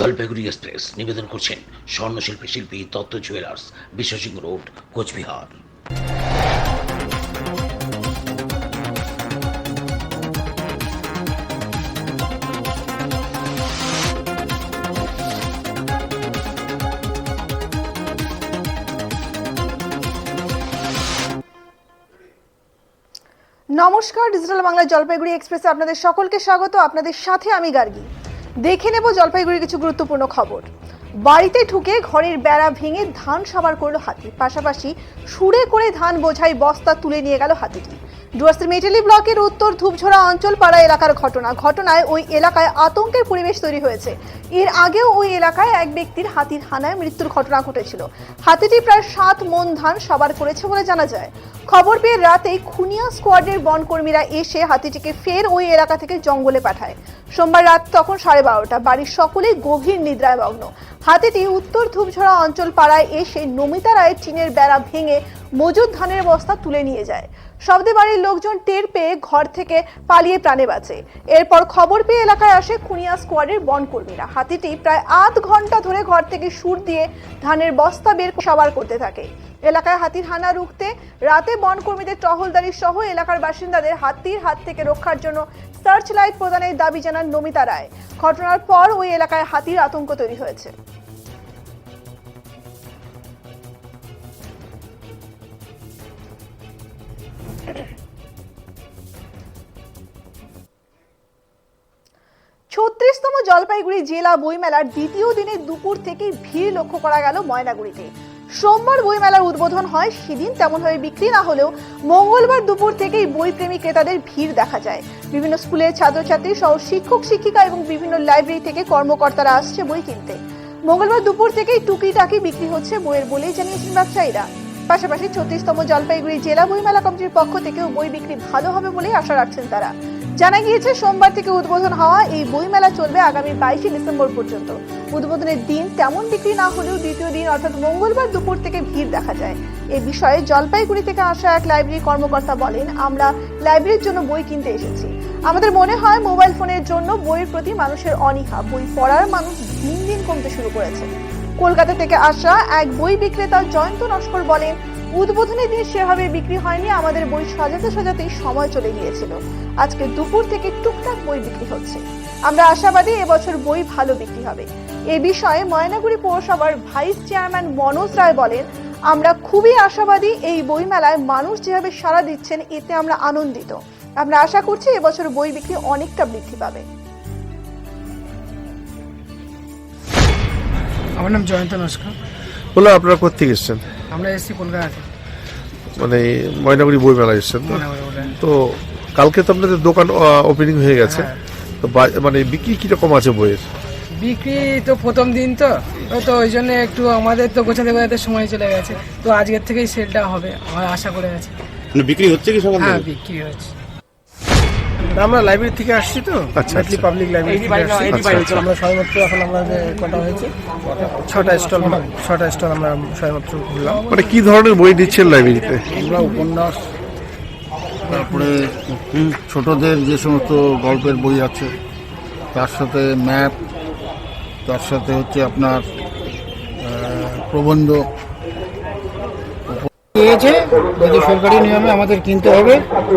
Jalpaiguri express নিবেদন করছেন স্বর্ণশিল্পী শিল্পী দত্ত জুয়েলার্স, বিশ্বসিংহ রোড, কোচবিহার। নমস্কার, ডিজিটাল বাংলা জলপাইগুড়ি এক্সপ্রেসে আপনাদের সকলকে স্বাগত। আপনাদের সাথে আমি গার্গী। দেখে নেব জলপাইগুড়ির কিছু গুরুত্বপূর্ণ খবর। বাড়িতে ঢুকে ঘরের বেড়া ভেঙে ধান সাবার করলো হাতি, পাশাপাশি সুরে করে ধান বোঝাই বস্তা তুলে নিয়ে গেল হাতিটি। ডুয়ার্সের মেটেলি ব্লকের উত্তর ধূপঝোড়া অঞ্চল পাড়া এলাকার ঘটনায় ওই এলাকায় আতঙ্কের পরিবেশ তৈরি হয়েছে। এর আগেও ওই এলাকায় এক ব্যক্তির হাতির হানায় মৃত্যুর ঘটনা ঘটেছিল। হাতিটি প্রায় 7 মণ ধান সাবার করেছে বলে জানা যায়। খবর পেয়ে রাতেই খুনিয়া স্কোয়াডের বনকর্মীরা এসে হাতিটিকে ফের ওই এলাকা থেকে জঙ্গলে পাঠায়। সোমবার রাত তখন 12:30, বাড়ির সকলেই গভীর নিদ্রায় মগ্ন। হাতিটি উত্তর ধূপঝোড়া অঞ্চল পাড়ায় এসে নমিতা রায়ের টিনের বেড়া ভেঙে মজুদ ধানের বস্তা তুলে নিয়ে যায়। শব্দে বাড়ির লোকজন টের পেয়ে ঘর থেকে পালিয়ে প্রাণে বাঁচে। এরপর খবর পেয়ে এলাকায় আসে খুনিয়া স্কোয়াডের বনকর্মীরা। হাতিটি প্রায় আধ ঘন্টা ধরে ঘর থেকে সুর দিয়ে ধানের বস্তা বের সাবার করতে থাকে। এলাকায় হাতির হানা রুখতে রাতে বনকর্মীদের টহলদারি সহ এলাকার বাসিন্দাদের হাতির হাত থেকে রক্ষার জন্য সার্চ লাইট প্রদানের দাবি জানান নমিতা রায়। ঘটনার পর ওই এলাকায় হাতির আতঙ্ক তৈরি হয়েছে। ছত্রিশতম জলপাইগুড়ি জেলা বইমেলার দ্বিতীয় দিনে দুপুর থেকে ভিড় লক্ষ্য করা গেল ময়নাগুড়িতে। সোমবার বইমেলার উদ্বোধন হয়, সেদিন তেমনভাবে বিক্রি না হলেও মঙ্গলবার দুপুর থেকেই বইপ্রেমী ক্রেতাদের ভিড় দেখা যায়। বিভিন্ন স্কুলের ছাত্রছাত্রী সহ শিক্ষক শিক্ষিকা এবং বিভিন্ন লাইব্রেরি থেকে কর্মকর্তারা আসছে বই কিনতে। মঙ্গলবার দুপুর থেকেই টুকিটাকি বিক্রি হচ্ছে বইয়ের বলেই জানিয়েছেন ব্যবসায়ীরা। পাশাপাশি 36তম জলপাইগুড়ি জেলা বইমেলা কমিটির পক্ষ থেকেও বই বিক্রি ভালো হবে বলেই আশা রাখছেন তারা। জানা গিয়েছে, সোমবার থেকে উদ্বোধন হওয়া এই বইমেলা চলবে আগামী 22শে ডিসেম্বর পর্যন্ত। উদ্বোধনের দিন তেমন বিক্রি না হলেও দ্বিতীয় দিন অর্থাৎ মঙ্গলবার দুপুর থেকে ভিড় দেখা যায়। এ বিষয়ে জলপাইগুড়ি থেকে আসা এক লাইব্রেরি কর্মকর্তা বলেন, আমরা লাইব্রেরির জন্য বই কিনতে এসেছি। আমাদের মনে হয় মোবাইল ফোনের জন্য বইয়ের প্রতি মানুষের অনীহা, বই পড়ার মানুষ দিন দিন কমতে শুরু করেছে। কলকাতা থেকে আসা এক বই বিক্রেতা জয়ন্ত নস্কর বলেন, উদ্বোধনের দিন সেভাবে বিক্রি হয়নি, আমাদের বই সাজাতেই সময় চলে গিয়েছিল। আজকে দুপুর থেকে টুকটাক বই বিক্রি হচ্ছে। আমরা আশাবাদী এবছর বই ভালো বিক্রি হবে। এ বিষয়ে ময়নাগুড়ি পৌরসভার ভাইস চেয়ারম্যান মনোজ রায় বলেন, আমরা খুবই আশাবাদী, এই বই মেলায় মানুষ যেভাবে সাড়া দিচ্ছেন এতে আমরা আনন্দিত। আমরা আশা করছি এবছর বই বিক্রি অনেকটা বৃদ্ধি পাবে। আমার নাম জয়ন্ত নস্কর। বলো, আপনারা কোথেকে এসছেন? আমরা এসেছি কলকাতা থেকে, মানে ময়নাগুড়ি বই মেলা এসছেন তো? তো কালকে তো আপনাদের দোকান ওপেনিং হয়ে গেছে, তো মানে বিক্রি কিরকম আছে বইয়ের? বিক্রি তো প্রথম দিন তো ওই জন্য একটু আমাদের তো গোছাতে গোছাতে সময় চলে গেছে। তো আজকের থেকেই সেলটা হবে আমরা আশা করে আছি। বিক্রি হচ্ছে কি সকাল থেকে? হ্যাঁ, বিক্রি হচ্ছে। আমরা লাইব্রেরি থেকে আসছি তো, আচ্ছা, মেটলি পাবলিক লাইব্রেরি থেকে আসছি। আমরা সবেমাত্র এখন আমাদের কটা হয়েছে, 6টা স্টল আমরা সবেমাত্র খুললাম। মানে কি ধরনের বই দিচ্ছেন লাইব্রেরিতে? আমরা উপন্যাস, তারপরে ছোটদের যে সমস্ত গল্পের বই আছে, তার সাথে ম্যাপ, তার সাথে হচ্ছে আপনার প্রবন্ধ দিয়েছে। যদি সরকারি নিয়মে আমাদের কিনতে হবে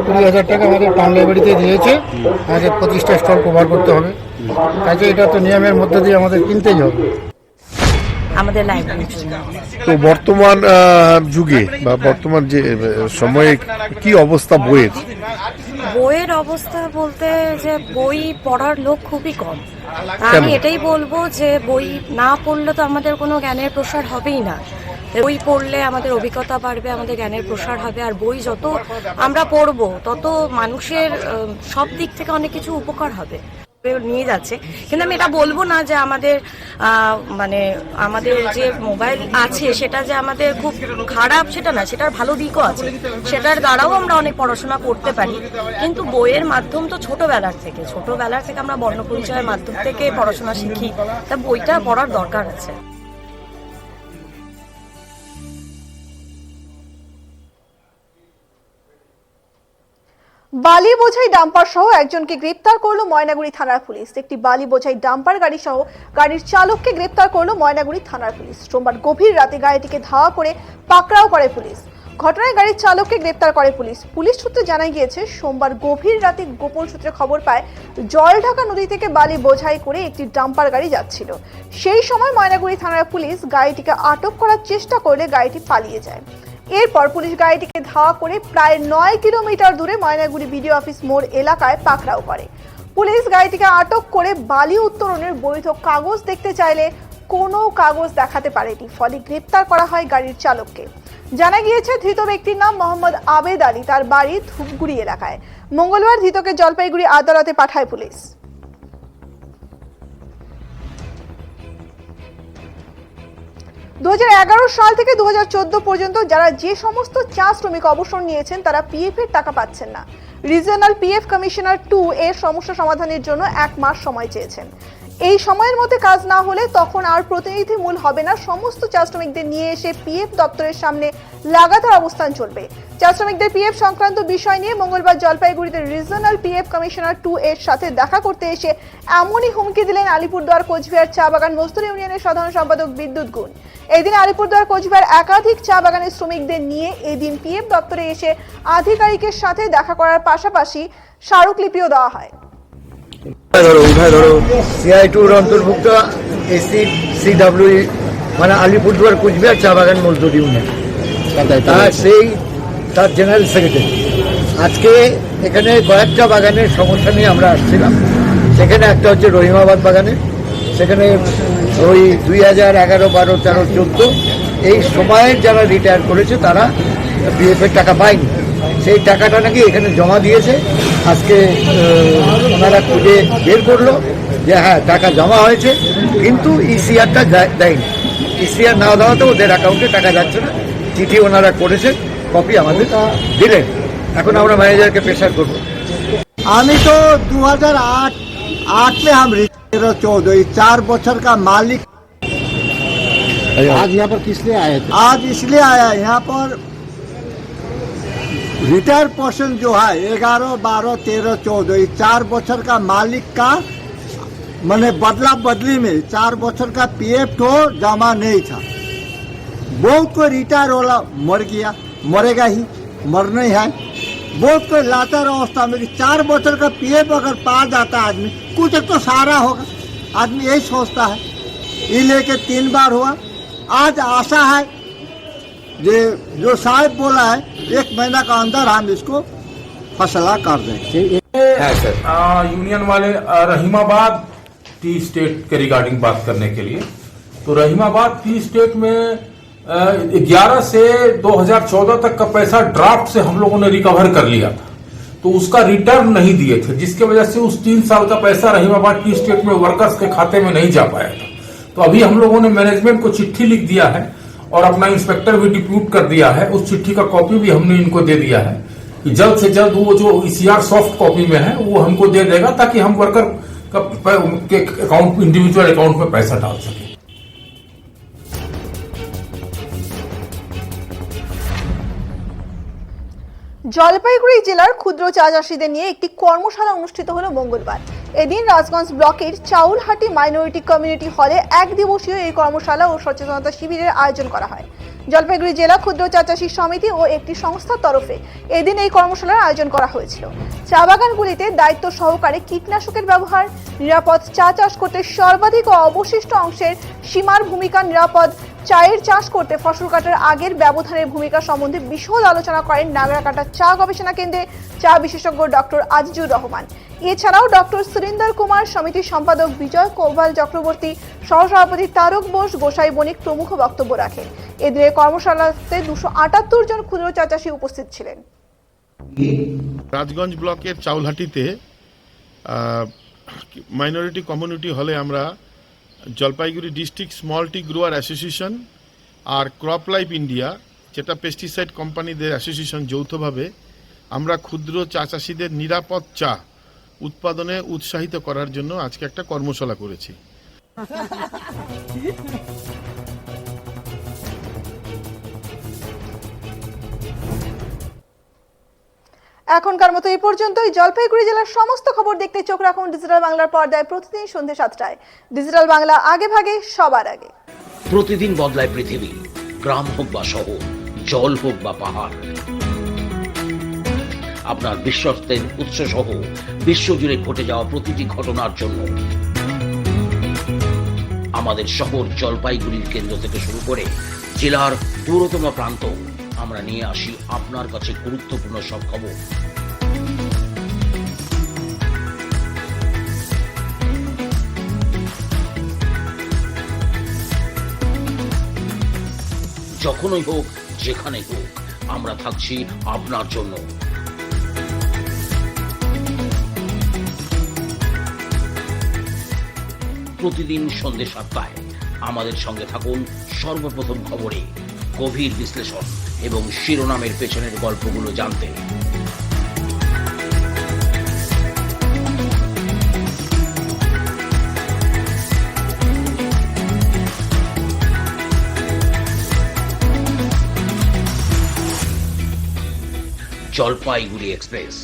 20,000 টাকা আমাদের টাউন লাইব্রেরিতে দিয়েছে, আমাদের 25টা স্টল কভার করতে হবে। কাজে এটা তো নিয়মের মধ্যে দিয়ে আমাদের কিনতেই হবে আমাদের লাইব্রেরি। তো বর্তমান যুগে বা বর্তমান যে সময়ে কি অবস্থা বইয়ের অবস্থা বলতে যে বই পড়ার লোক খুবই কম। আমি এটাই বলবো যে বই না পড়লে তো আমাদের কোনো জ্ঞানের প্রসার হবেই না। বই পড়লে আমাদের অভিজ্ঞতা বাড়বে, আমাদের জ্ঞানের প্রসার হবে। আর বই যত আমরা পড়বো তত মানুষের সব দিক থেকে অনেক কিছু উপকার হবে, নিয়ে যাচ্ছে। কিন্তু আমি এটা বলবো না যে আমাদের মানে আমাদের যে মোবাইল আছে সেটা যে আমাদের খুব খারাপ, সেটা না, সেটার ভালো দিকও আছে। সেটার দ্বারাও আমরা অনেক পড়াশোনা করতে পারি। কিন্তু বইয়ের মাধ্যম তো ছোটবেলার থেকে আমরা বর্ণপরিচয়ের মাধ্যম থেকে পড়াশোনা শিখি, তা বইটা পড়ার দরকার আছে। বালি বোঝাই ডাম্পার সহ একজনকে গ্রেপ্তার করলো ময়নাগুড়ি থানার পুলিশ। একটি বালি বোঝাই ডাম্পার গাড়ি সহ গাড়ির চালককে গ্রেপ্তার করলো ময়নাগুড়ি থানার পুলিশ। সোমবার গভীর রাতে গাড়িটিকে ধাওয়া করে পাকড়াও করে পুলিশ। ঘটনায় গাড়ির চালককে গ্রেপ্তার করে পুলিশ। পুলিশ সূত্রে জানা গিয়েছে, সোমবার গভীর রাতে গোপন সূত্রে খবর পায় জলঢাকা নদী থেকে বালি বোঝাই করে একটি ডাম্পার গাড়ি যাচ্ছিল। সেই সময় ময়নাগুড়ি থানার পুলিশ গাড়িটিকে আটক করার চেষ্টা করলে গাড়িটি পালিয়ে যায়। এরপর পুলিশ গাড়িটিকে ধাওয়া করে প্রায় 9 কিলোমিটার দূরে ময়নাগুড়ি বিডিও অফিস মোড় এলাকায় পাকড়াও করে। পুলিশ গাড়িটিকে আটক করে বালি উত্তোলনের বৈধ কাগজ দেখতে চাইলে কোনো কাগজ দেখাতে পারেনি, ফলে গ্রেপ্তার করা হয় গাড়ির চালককে। জানা গিয়েছে, ধৃত ব্যক্তির নাম মোহাম্মদ আবেদ আলী, তার বাড়ি ধূপগুড়ি এলাকায়। মঙ্গলবার ধৃতকে জলপাইগুড়ি আদালতে পাঠায় পুলিশ। দু 2011 সাল থেকে 2014 পর্যন্ত যারা যে সমস্ত চা শ্রমিক অবসর নিয়েছেন তারা পিএফ এর টাকা পাচ্ছেন না। রিজিওনাল পিএফ কমিশনার 2 এর সমস্যা সমাধানের জন্য 1 মাস সময় চেয়েছেন। এই সময়ের মধ্যে কাজ না হলে তখন আর প্রতিনিধিমূল হবে না। সমস্ত চা শ্রমিকদের নিয়ে এসে পিএফ দপ্তরের সামনে লাগাতার অবস্থান চলবে। চা শ্রমিকদের পিএফ সংক্রান্ত বিষয় নিয়ে মঙ্গলবার জলপাইগুড়িতে রিজিওনাল পিএফ কমিশনার 2 এর সাথে দেখা করতে এসে এমনই হুমকি দিলেন আলিপুরদুয়ার কোচবিহার চা বাগান মজদুর ইউনিয়নের সাধারণ সম্পাদক বিদ্যুৎ গুণ। এদিন আলিপুরদুয়ার কোচবিহার একাধিক চা বাগানের শ্রমিকদের নিয়ে এদিন পিএফ দপ্তরে এসে আধিকারিকের সাথে দেখা করার পাশাপাশি স্মারকলিপিও দেওয়া হয়। CI2 অন্তর্ভুক্ত SCWE মানে আলিপুরদুয়ার কোচবিহার চা বাগান মজদুর ইউনিয়ন, তার জেনারেল সেক্রেটারি। আজকে এখানে কয়েকটা বাগানের সমস্যা নিয়ে আমরা আসছিলাম। সেখানে একটা হচ্ছে রহিমাবাদ বাগানে, সেখানে ওই 2011, 12, 13, 14 এই সময়ের যারা রিটায়ার করেছে তারা পিএফের টাকা পায়নি। সেই টাকাটা নাকি এখানে জমা দিয়েছে। আজকে ওনারা খুঁজে বের করলো যে হ্যাঁ টাকা জমা হয়েছে, কিন্তু ইসিআরটা দেয়নি। ইসিআর না দেওয়াতে ওদের অ্যাকাউন্টে টাকা যাচ্ছে না। চিঠি ওনারা করেছেন, কপি আমাদের দিলেন। এখন আমরা ম্যানেজারকে প্রেশার করবো। আমি তো 2008 में हम 13-14 4 बছর का मालिक। आज यहाँ पर किस लिए आए थे? आज इसलिए आया यहाँ पर रिटायर पर्सन जो है 11, 12, 13, 14 ये 4 बছর का मालिक का मैंने बदला बदली में 4 बছর का पीएफ तो जमा नहीं था। बहुत कोई रिटायर वाला मर गया, मरेगा ही, मरना ही है। बहुत कोई लाचार अवस्था में 4 बছর का पीएफ अगर पा जाता है आदमी, कुछ एक तो सहारा होगा। आदमी यही सोचता है। ये लेके 3 बार हुआ। आज आशा है जो साहब बोला है 1 महीना का अंदर हम इसको फैसला कर दें। यूनियन वाले रहीमाबाद टी स्टेट के रिगार्डिंग बात करने के लिए, तो रहीमाबाद टी स्टेट में 11 से 2014 तक का पैसा ड्राफ्ट से हम लोगों ने रिकवर कर लिया था, तो उसका रिटर्न नहीं दिए थे, जिसके वजह से उस 3 साल का पैसा रहीमाबाद टी स्टेट में वर्कर्स के खाते में नहीं जा पाया था। तो अभी हम लोगों ने मैनेजमेंट को चिट्ठी लिख दिया है और अपना इंस्पेक्टर भी डिप्यूट कर दिया है। उस चिट्ठी का कॉपी भी हमने इनको दे दिया है कि जल्द से जल्द वो जो ईसीआर सॉफ्ट कॉपी में है वो हमको दे देगा, ताकि हम वर्कर के अकाउंट, इंडिविजुअल अकाउंट में पैसा डाल सके। জলপাইগুড়ি জেলার ক্ষুদ্র চা চাষীদের নিয়ে একটি কর্মশালা অনুষ্ঠিত হলো মঙ্গলবার। এদিন রাজগঞ্জ ব্লকের চাউলহাটি মাইনরিটি কমিউনিটি হলে 1 দিবসীয় এই কর্মশালা ও সচেতনতা শিবিরের আয়োজন করা হয়। জলপাইগুড়ি জেলা ক্ষুদ্র চা চাষী সমিতি ও একটি সংস্থার তরফে এদিন এই কর্মশালার আয়োজন করা হয়েছিল। চা বাগানগুলিতে দায়িত্ব সহকারে কীটনাশকের ব্যবহার, নিরাপদ চা চাষ করতে সর্বাধিক ও অবশিষ্ট অংশের সীমার ভূমিকা, নিরাপদ চায়ের চাষ করতে ফসল কাটার আগের ব্যবধানের ভূমিকা সম্বন্ধে বিশদ আলোচনা করেন নাগরাকাটা চা গবেষণা কেন্দ্রের চা বিশেষজ্ঞ ডক্টর আজিজুর রহমান। এছাড়াও ডক্টর সুরিন্দর কুমার, সমিতির সম্পাদক বিজয় কোভাল চক্রবর্তী, সহসভাপতি তারক বোস, গোসাই বণিক প্রমুখ বক্তব্য রাখেন। এদিনের কর্মশালাতে 278 জন ক্ষুদ্র চা চাষী উপস্থিত ছিলেন। রাজগঞ্জ ব্লকের চাউলহাটিতে মাইনরিটি কমিউনিটি হলে আমরা Jalpaiguri district small tea grower association আর ক্রপ লাইফ ইন্ডিয়া, যেটা পেস্টিসাইড কোম্পানিদের অ্যাসোসিয়েশন, যৌথভাবে আমরা ক্ষুদ্র চা চাষীদের নিরাপদ চা উৎপাদনে উৎসাহিত করার জন্য আজকে একটা কর্মশালা করেছি। এখনকার মতো এই পর্যন্তই। জলপাইগুড়ি জেলার সমস্ত খবর দেখতে চোখ রাখুন ডিজিটাল বাংলার পর্দায় প্রতিদিন সন্ধ্যে 7টায়। ডিজিটাল বাংলা, আগে ভাগে সবার আগে। প্রতিদিন বদলায় পৃথিবী, গ্রাম হোক বা শহর, জল হোক বা পাহাড়। আপনার বিশ্বস্তের উৎস সহ বিশ্বজুড়ে ঘটে যাওয়া প্রতিটি ঘটনার জন্য আমাদের শহর জলপাইগুড়ির কেন্দ্র থেকে শুরু করে জেলার দূরতম প্রান্ত, আমরা নিয়ে আসি আপনার কাছে গুরুত্বপূর্ণ সব খবর। যখনই হোক, যেখানে হোক, আমরা থাকছি আপনার জন্য। প্রতিদিন সন্ধ্যে 7টায় আমাদের সঙ্গে থাকুন সর্বপ্রথম খবরে, গভীর বিশ্লেষণ এবং শিরোনামের পেছনের গল্পগুলো জানতে। জলপাইগুড়ি এক্সপ্রেস।